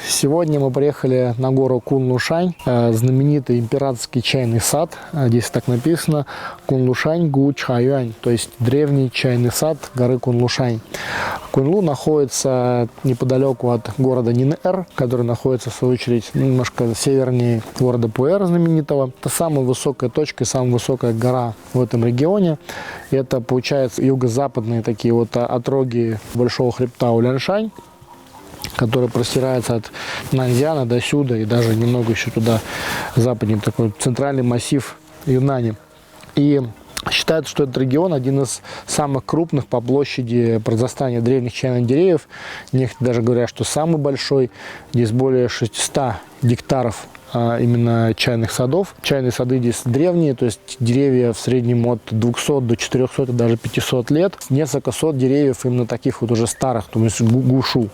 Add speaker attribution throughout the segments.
Speaker 1: Сегодня мы приехали на гору Кунлушань, знаменитый императорский чайный сад. Здесь так написано Кунлушань Гу Чайюань, то есть древний чайный сад горы Кунлушань. Кунлу находится неподалеку от города Нинэр, который находится, в свою очередь, немножко севернее города Пуэр знаменитого. Это самая высокая точка и самая высокая гора в этом регионе. Это, получается, юго-западные такие вот отроги большого хребта Уляншань, который простирается от Наньцзяна до сюда и даже немного еще туда западнее, такой центральный массив Юнани. И считается, что этот регион один из самых крупных по площади произрастания древних чайных деревьев. Некоторые даже говорят, что самый большой. Здесь более 600 гектаров именно чайных садов. Чайные сады здесь древние, то есть деревья в среднем от 200 до 400 и даже 500 лет. Несколько сот деревьев именно таких вот уже старых, то есть гушу.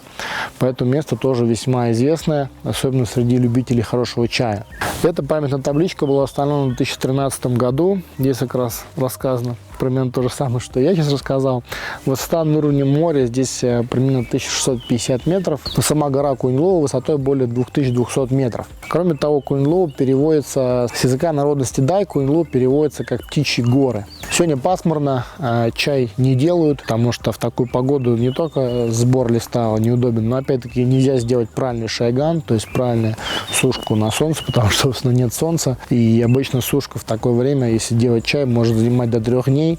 Speaker 1: Поэтому место тоже весьма известное, особенно среди любителей хорошего чая. Эта памятная табличка была установлена в 2013 году. Здесь как раз рассказано примерно то же самое, что я сейчас рассказал. Высота над уровнем моря здесь примерно 1650 метров. Сама гора Куньлу высотой более 2200 метров. Кроме того, Куньлу переводится с языка народности дай, Куньлу переводится как птичьи горы. Сегодня пасмурно, чай не делают, потому что в такую погоду не только сбор листа неудобен, но опять-таки нельзя сделать правильный шайган, то есть правильную сушку на солнце, потому что, собственно, нет солнца. И обычно сушка в такое время, если делать чай, может занимать до 3 дней.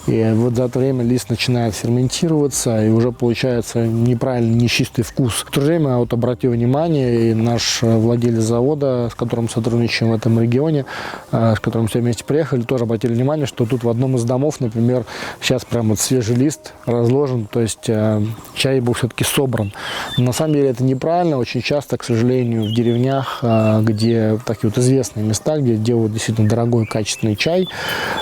Speaker 1: И вот за это время лист начинает ферментироваться, и уже получается неправильный, нечистый вкус. В то же время вот обратил внимание, и наш владелец завода, с которым сотрудничаем в этом регионе, с которым все вместе приехали, тоже обратили внимание, что тут в одном из домов, например, сейчас прям вот свежий лист разложен, то есть чай был все-таки собран. Но на самом деле это неправильно. Очень часто, к сожалению, в деревнях, где такие вот известные места, где делают действительно дорогой, качественный чай,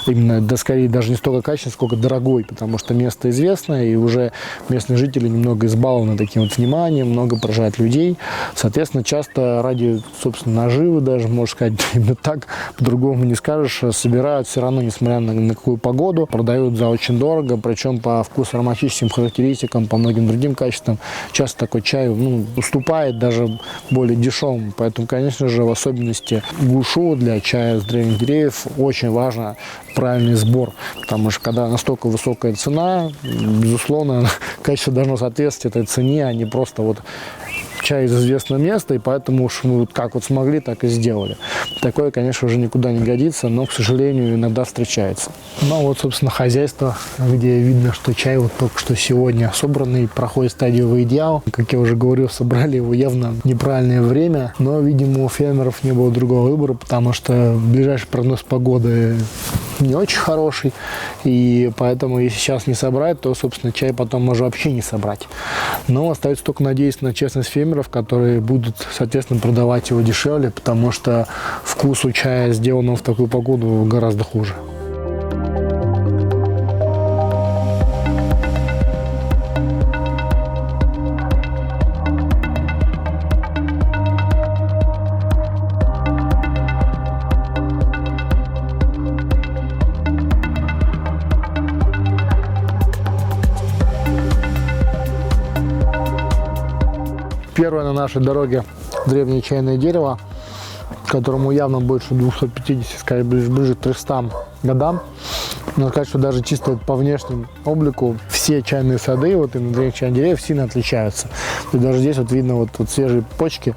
Speaker 1: именно, да, скорее даже не столько качественный, сколько дорогой, потому что место известное, и уже местные жители немного избалованы таким вот вниманием, много поражают людей. Соответственно, часто ради, собственно, наживы даже, можно сказать, именно так, по-другому не скажешь, собирают все равно, несмотря на какую погоду, продают за очень дорого, причем по вкусово-ароматическим характеристикам, по многим другим качествам. Часто такой чай уступает даже более дешевому. Поэтому, конечно же, в особенности гушу для чая с древних деревьев очень важно правильный сбор, потому что когда настолько высокая цена, безусловно, качество должно соответствовать этой цене, а не просто вот чай из известного места, и поэтому уж мы как вот смогли, так и сделали. Такое, конечно, уже никуда не годится, но, к сожалению, иногда встречается. Ну вот, собственно, хозяйство, где видно, что чай вот только что сегодня собранный, проходит стадию идеал. Как я уже говорил, собрали его явно в неправильное время, но, видимо, у фермеров не было другого выбора, потому что ближайший прогноз погоды не очень хороший, и поэтому, если сейчас не собрать, то, собственно, чай потом можно вообще не собрать. Но остается только надеяться на честность фермеров, которые будут, соответственно, продавать его дешевле, потому что вкус у чая, сделанного в такую погоду, гораздо хуже. Первое на нашей дороге древнее чайное дерево, которому явно больше 250, скорее ближе к 300 годам. Надо сказать, что даже чисто по внешнему облику все чайные сады, вот именно древних чайных деревьев, сильно отличаются. И даже здесь вот видно вот свежие почки,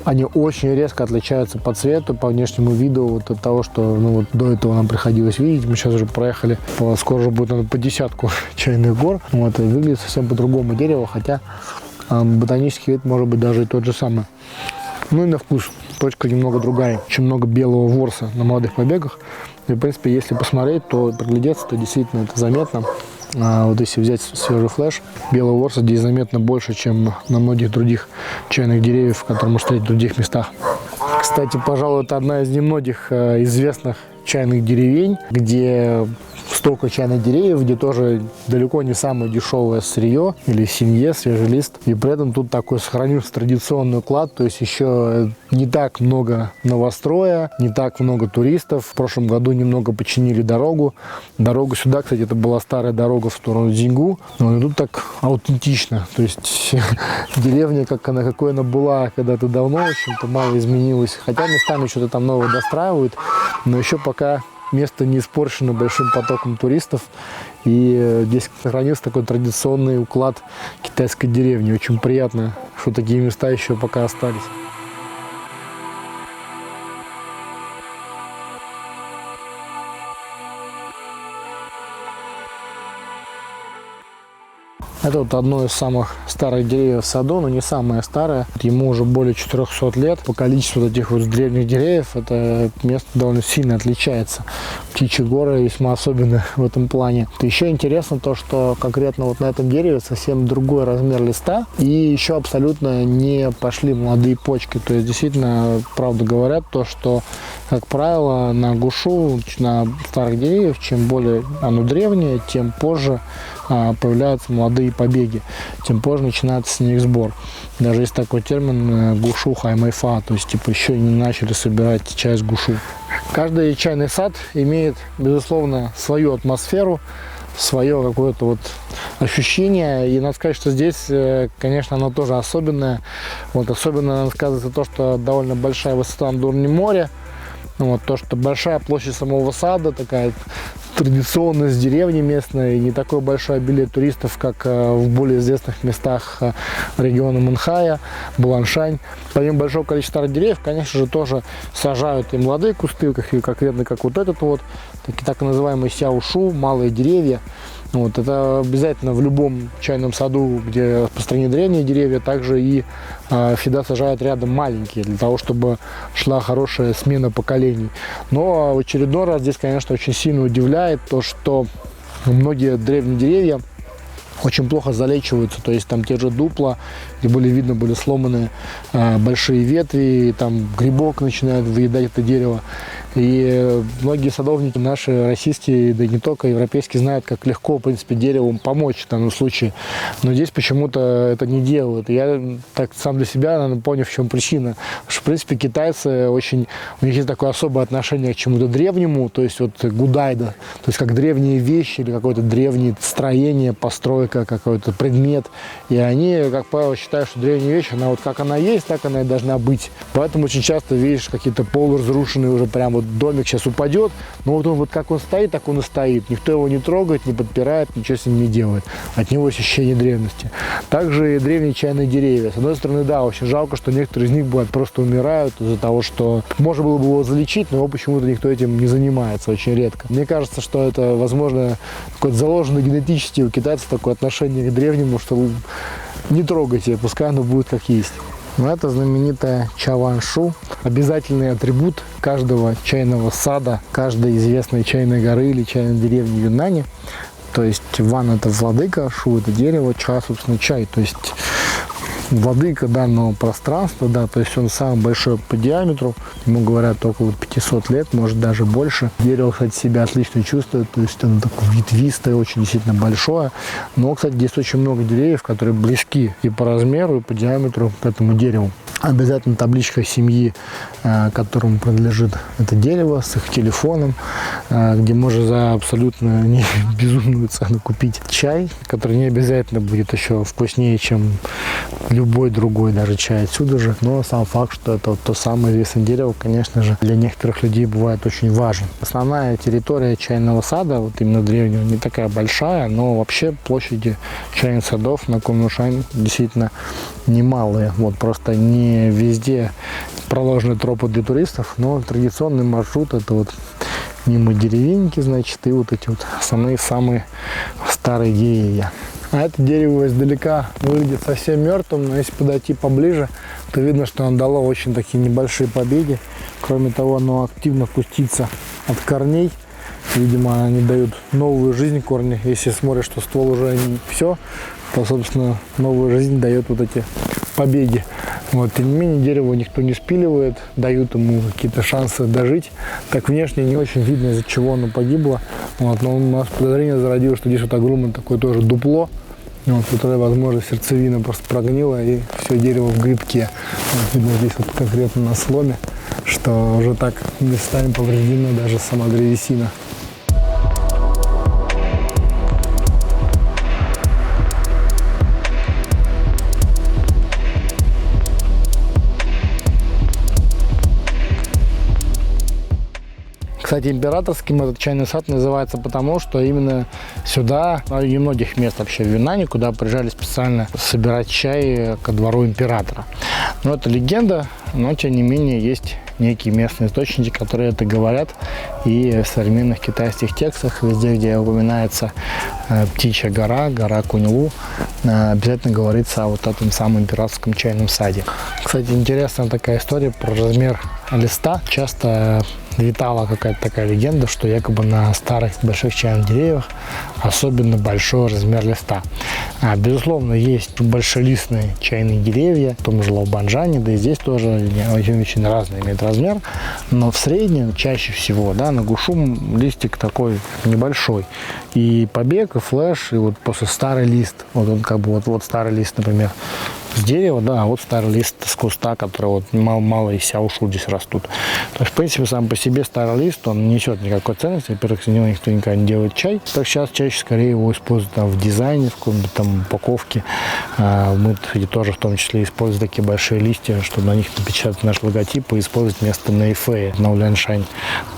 Speaker 1: они очень резко отличаются по цвету, по внешнему виду вот от того, что вот до этого нам приходилось видеть. Мы сейчас уже проехали, скоро уже будет, наверное, по десятку чайных гор. Вот, и выглядит совсем по-другому дерево, хотя ботанический вид может быть даже и тот же самый. Ну и на вкус. Почка немного другая. Очень много белого ворса на молодых побегах. И, в принципе, если посмотреть, то приглядеться, то действительно это заметно. Вот если взять свежий флеш, белого ворса здесь заметно больше, чем на многих других чайных деревьев, которые можно встретить в других местах. Кстати, пожалуй, это одна из немногих известных чайных деревень, где столько чайных деревьев, где тоже далеко не самое дешевое сырье или семье, свежий лист. И при этом тут такой сохранился традиционный уклад, то есть еще не так много новостроя, не так много туристов. В прошлом году немного починили дорогу. Дорога сюда, кстати, это была старая дорога в сторону Дзингу. Но тут так аутентично. То есть деревня, какой она была когда-то давно, в общем-то, мало изменилась. Хотя местами что-то там новое достраивают, но еще пока место не испорчено большим потоком туристов. И здесь сохранился такой традиционный уклад китайской деревни. Очень приятно, что такие места еще пока остались. Это вот одно из самых старых деревьев в саду, но не самое старое. Ему уже более 400 лет. По количеству этих вот древних деревьев это место довольно сильно отличается. Птичьи горы весьма особенны в этом плане. Еще интересно то, что конкретно вот на этом дереве совсем другой размер листа. И еще абсолютно не пошли молодые почки. То есть действительно, правда говорят то, что, как правило, на гушу, на старых деревьях, чем более оно древнее, тем позже появляются молодые побеги, тем позже начинается с них сбор. Даже есть такой термин гушу хаймайфа, то есть типа еще не начали собирать чай с гушу. Каждый чайный сад имеет, безусловно, свою атмосферу, свое какое-то вот ощущение. И надо сказать, что здесь, конечно, оно тоже особенное. Вот особенно сказывается то, что довольно большая высота над уровнем моря. Вот, то, что большая площадь самого сада, такая традиционность деревни местной, не такое большое обилие туристов, как в более известных местах региона Мэнхая, Буланшань. Помимо большого количества старых деревьев, конечно же, тоже сажают и молодые кусты, конкретно как вот этот вот, так называемый сяошу, малые деревья. Вот, это обязательно в любом чайном саду, где по стране древние деревья, также и всегда сажают рядом маленькие, для того, чтобы шла хорошая смена поколений. Но в очередной раз здесь, конечно, очень сильно удивляет то, что многие древние деревья очень плохо залечиваются, то есть там те же дупла, где были сломаны большие ветви, и там грибок начинает выедать это дерево. И многие садовники наши, российские, да и не только европейские, знают, как легко, в принципе, дереву помочь в данном случае. Но здесь почему-то это не делают. И я так сам для себя, наверное, понял, в чем причина. Потому что, в принципе, китайцы очень, у них есть такое особое отношение к чему-то древнему, то есть вот гудайда, то есть как древние вещи или какое-то древнее строение, постройка, какой-то предмет. И они, как правило, считают, что древняя вещь, она вот как она есть, так она и должна быть. Поэтому очень часто видишь какие-то полуразрушенные уже прям вот домик сейчас упадет, но вот он вот как он стоит, так он и стоит. Никто его не трогает, не подпирает, ничего с ним не делает. От него ощущение древности. Также и древние чайные деревья. С одной стороны, да, очень жалко, что некоторые из них бывают просто умирают из-за того, что можно было бы его залечить, но его почему-то никто этим не занимается, очень редко. Мне кажется, что это, возможно, какое-то заложено генетически у китайцев такое отношение к древнему, что не трогайте, пускай оно будет как есть. Но это знаменитая чаваншу, обязательный атрибут каждого чайного сада, каждой известной чайной горы или чайной деревни в Юннане. То есть ван — это владыка, шу — это дерево, ча, собственно, чай. То есть владыка данного пространства, да, то есть он самый большой по диаметру, ему говорят около 500 лет, может даже больше. Дерево, кстати, себя отлично чувствует, то есть оно такое ветвистое, очень действительно большое. Но, кстати, здесь очень много деревьев, которые близки и по размеру, и по диаметру к этому дереву. Обязательно табличка семьи, которому принадлежит это дерево, с их телефоном, где можно за абсолютно безумную цену купить чай, который не обязательно будет еще вкуснее, чем любой другой даже чай отсюда же. Но сам факт, что это вот то самое известное дерево, конечно же, для некоторых людей бывает очень важен. Основная территория чайного сада, вот именно древнего, не такая большая, но вообще площади чайных садов на Кунлушань действительно немалые. Вот просто не везде проложены тропы для туристов, но традиционный маршрут — это вот мимо деревеньки, значит, и вот эти вот самые старые деревья. А это дерево издалека выглядит совсем мертвым, но если подойти поближе, то видно, что оно дало очень такие небольшие побеги. Кроме того, оно активно пустится от корней. Видимо, они дают новую жизнь корни. Если смотришь, что ствол уже не все, то, собственно, новую жизнь дает вот эти побеги. Вот, тем не менее, дерево никто не спиливает, дают ему какие-то шансы дожить. Так внешне не очень видно, из-за чего оно погибло. Вот, но у нас подозрение зародилось, что здесь вот огромное такое тоже дупло, вот, которое, возможно, сердцевина просто прогнила, и все дерево в грибке. Вот, видно здесь вот конкретно на сломе, что уже так местами повреждена даже сама древесина. Кстати, императорским этот чайный сад называется потому, что именно сюда, и многих мест вообще в Юнане, куда приезжали специально собирать чай ко двору императора. Но это легенда, но тем не менее есть некие местные источники, которые это говорят. И в современных китайских текстах, везде, где упоминается птичья гора, гора Куньлу, обязательно говорится о вот этом самом императорском чайном саде. Кстати, интересная такая история про размер листа. Часто витала какая-то такая легенда, что якобы на старых больших чайных деревьях особенно большой размер листа. Безусловно, есть большелистные чайные деревья, в том же Лаобаньжане, да и здесь тоже очень разный имеет размер, но в среднем чаще всего, да, на гушум листик такой небольшой. И побег, и флеш, и вот после старый лист, вот он как бы вот старый лист, например, с дерева, да, а вот старый лист с куста, который вот мало и сяошу здесь растут. То есть, в принципе, сам по себе старый лист, он не несет никакой ценности. Во-первых, с него никто никогда не делает чай. Так сейчас чаще скорее его используют там в дизайне, в какой-то там упаковке. Мы тоже в том числе используем такие большие листья, чтобы на них напечатать наш логотип и использовать вместо Нэйфэя на Уляншань.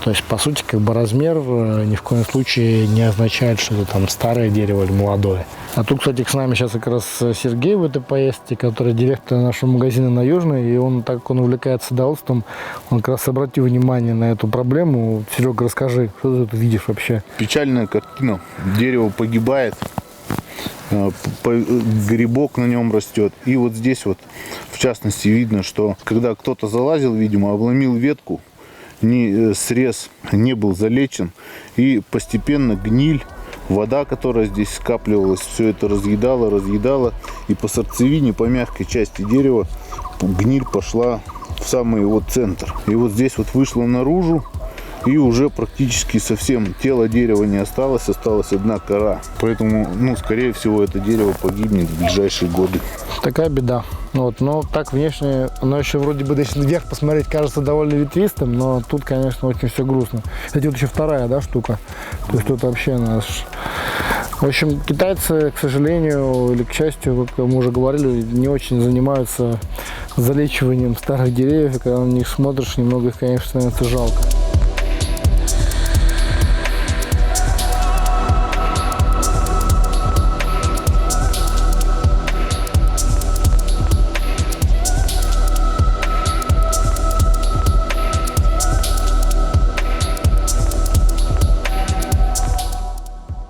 Speaker 1: То есть, по сути, как бы размер ни в коем случае не означает, что это там старое дерево или молодое. А тут, кстати, с нами сейчас как раз Сергей в этой поездке, который директор нашего магазина на Южной, и он, так как он увлекается садоводством, он как раз обратил внимание на эту проблему. Серега, расскажи, что ты тут видишь вообще?
Speaker 2: Печальная картина. Дерево погибает, грибок на нем растет. И вот здесь вот, в частности, видно, что когда кто-то залазил, видимо, обломил ветку, срез не был залечен, и постепенно гниль, вода, которая здесь скапливалась, все это разъедала, и по сердцевине, по мягкой части дерева гниль пошла в самый его центр. И вот здесь вот вышло наружу, и уже практически совсем тело дерева не осталось, осталась одна кора. Поэтому, скорее всего, это дерево погибнет в ближайшие годы.
Speaker 1: Такая беда. Вот, но так внешне, оно еще вроде бы, если вверх посмотреть, кажется довольно ветвистым, но тут, конечно, очень все грустно. Кстати, вот еще вторая, да, штука. То есть тут вообще наш... В общем, китайцы, к сожалению, или к счастью, как мы уже говорили, не очень занимаются залечиванием старых деревьев, и когда на них смотришь, немного их, конечно, становится жалко.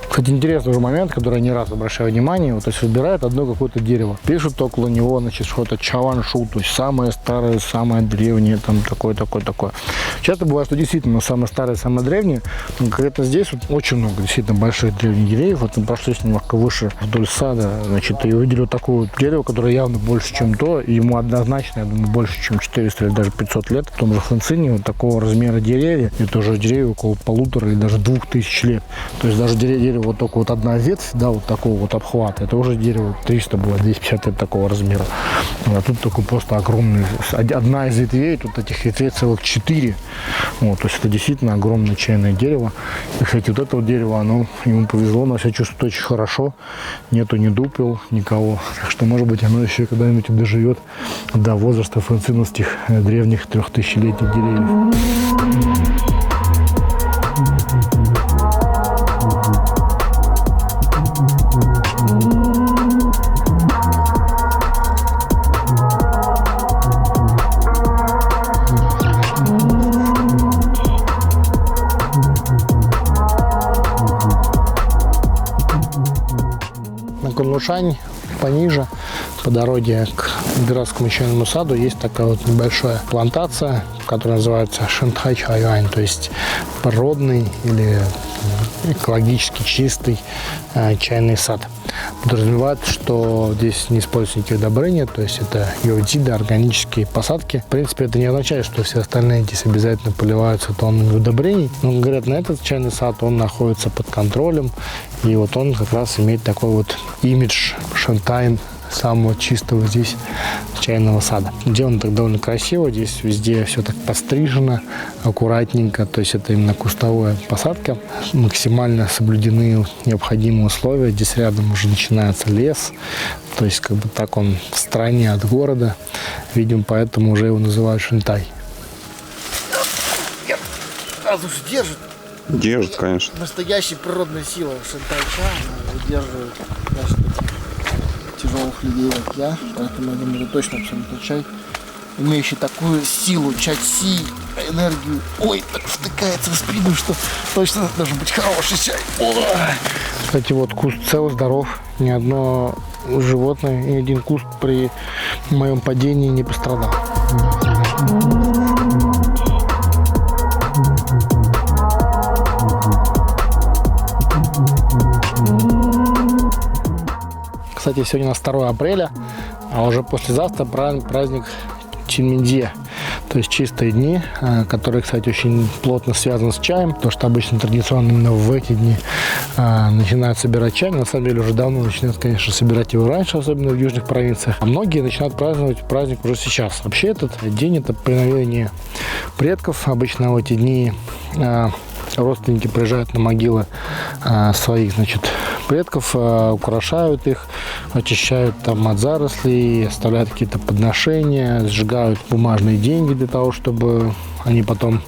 Speaker 1: Кстати, интересный уже момент, который я не раз обращаю внимание. Вот, то есть выбирают одно какое-то дерево. Пишут около него, значит, что-то чаваншу, то есть самое старое, самое древнее, там такое. Часто бывает, что действительно самое старое, самое древнее. Но конкретно здесь вот очень много действительно больших древних деревьев. Вот мы прошлись немножко выше вдоль сада, значит, и увидели вот такое вот дерево, которое явно больше, чем то. И ему однозначно, я думаю, больше, чем 400 или даже 500 лет. В том же Фэнцине вот такого размера деревья, это уже деревья около 1500 или даже 2000 лет. То есть даже дерево вот только вот одна ветвь, да, вот такого вот обхвата, это уже дерево 300 было, 250 лет такого размера. А тут только просто огромный, одна из ветвей, тут этих ветвей целых 4. Вот, то есть это действительно огромное чайное дерево. И, кстати, вот это вот дерево, оно, ему повезло, оно себя чувствует очень хорошо. Нету ни дупел, никого. Так что, может быть, оно еще когда-нибудь доживет до возраста фэнциновских древних 3000-летних деревьев. Кунлушань пониже, по дороге к императорскому чайному саду, есть такая вот небольшая плантация, которая называется Шэньтай Чайюань, то есть природный или экологически чистый чайный сад. подразумевает, что здесь не используются никакие удобрения, то есть это биоциды, органические посадки. В принципе, это не означает, что все остальные здесь обязательно поливаются тоннами удобрений. Но, говорят, на этот чайный сад он находится под контролем, и вот он как раз имеет такой вот имидж Шентайн, самого чистого здесь чайного сада. Сделано так довольно красиво, здесь везде все так пострижено, аккуратненько, то есть это именно кустовая посадка. Максимально соблюдены необходимые условия, здесь рядом уже начинается лес, то есть как бы так он в стороне от города, видимо, поэтому уже его называют Шентай.
Speaker 3: Слушай, держит.
Speaker 4: Держит, конечно.
Speaker 3: Настоящая природная сила шентайча выдерживает даже таких тяжелых людей, как я. Поэтому я думаю, это точно абсолютно чай, имеющий такую силу, чай-си, энергию. Ой, так втыкается в спину, что точно должен быть хороший чай. Ой.
Speaker 1: Кстати, вот куст цел, здоров, ни одно животное, ни один куст при моем падении не пострадал. Кстати, сегодня у нас 2 апреля, а уже послезавтра праздник Чинминзье. То есть чистые дни, которые, кстати, очень плотно связаны с чаем, потому что обычно традиционно именно в эти дни начинают собирать чай. На самом деле уже давно начинают, конечно, собирать его раньше, особенно в южных провинциях. А многие начинают праздновать праздник уже сейчас. Вообще этот день – это поминовение предков. Обычно в эти дни родственники приезжают на могилы своих, предков, украшают их, очищают там от зарослей, оставляют какие-то подношения, сжигают бумажные деньги для того, чтобы они потом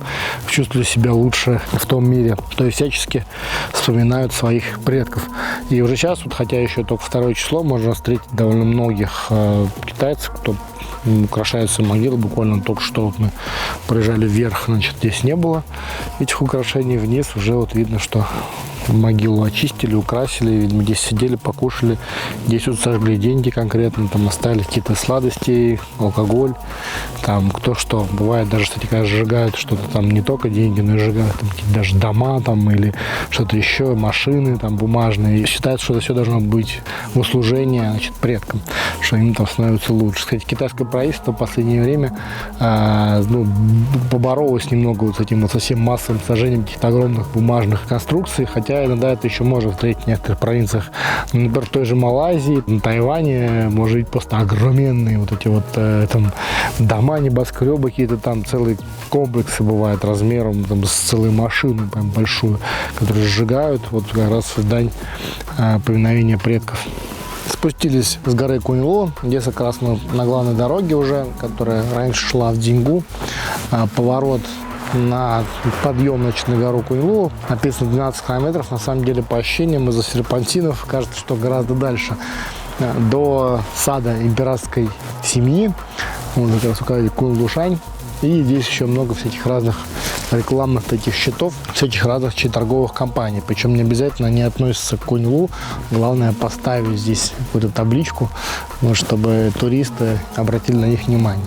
Speaker 1: чувствовали себя лучше в том мире. То есть всячески вспоминают своих предков. И уже сейчас, вот, хотя еще только 2 число, можно встретить довольно многих китайцев, кто украшаются могилы. Буквально только что вот мы проезжали вверх, здесь не было этих украшений. Вниз уже вот видно, что могилу очистили, украсили, видимо, здесь сидели, покушали, здесь вот сожгли деньги конкретно, там оставили какие-то сладости, алкоголь, там кто что. Бывает даже, кстати, когда сжигают что-то там, не только деньги, но и сжигают там даже дома там или что-то еще, машины там бумажные. И считается, что это все должно быть в услужение, предкам, что им там становится лучше. Кстати, китайское правительство в последнее время поборолось немного вот с этим вот совсем массовым сожжением каких-то огромных бумажных конструкций, хотя иногда это еще можно встретить в некоторых провинциях. Например, в той же Малайзии, на Тайване, может быть, просто огроменные вот эти вот там дома, небоскребы какие-то, там целые комплексы бывают размером там, с целой машину прям большую, которые сжигают вот как раз в дань поминовения предков. Спустились с горы Куньлу, здесь как раз мы на главной дороге уже, которая раньше шла в Дингу, поворот на подъем на гору Куньлу. Написано 12 километров. На самом деле, по ощущениям из-за серпантинов кажется, что гораздо дальше. До сада императорской семьи. Вот как раз указали Кунлушань. И здесь еще много всяких разных рекламных таких счетов, всяких разных торговых компаний. Причем не обязательно они относятся к Куньлу. Главное поставить здесь какую-то табличку, чтобы туристы обратили на них внимание.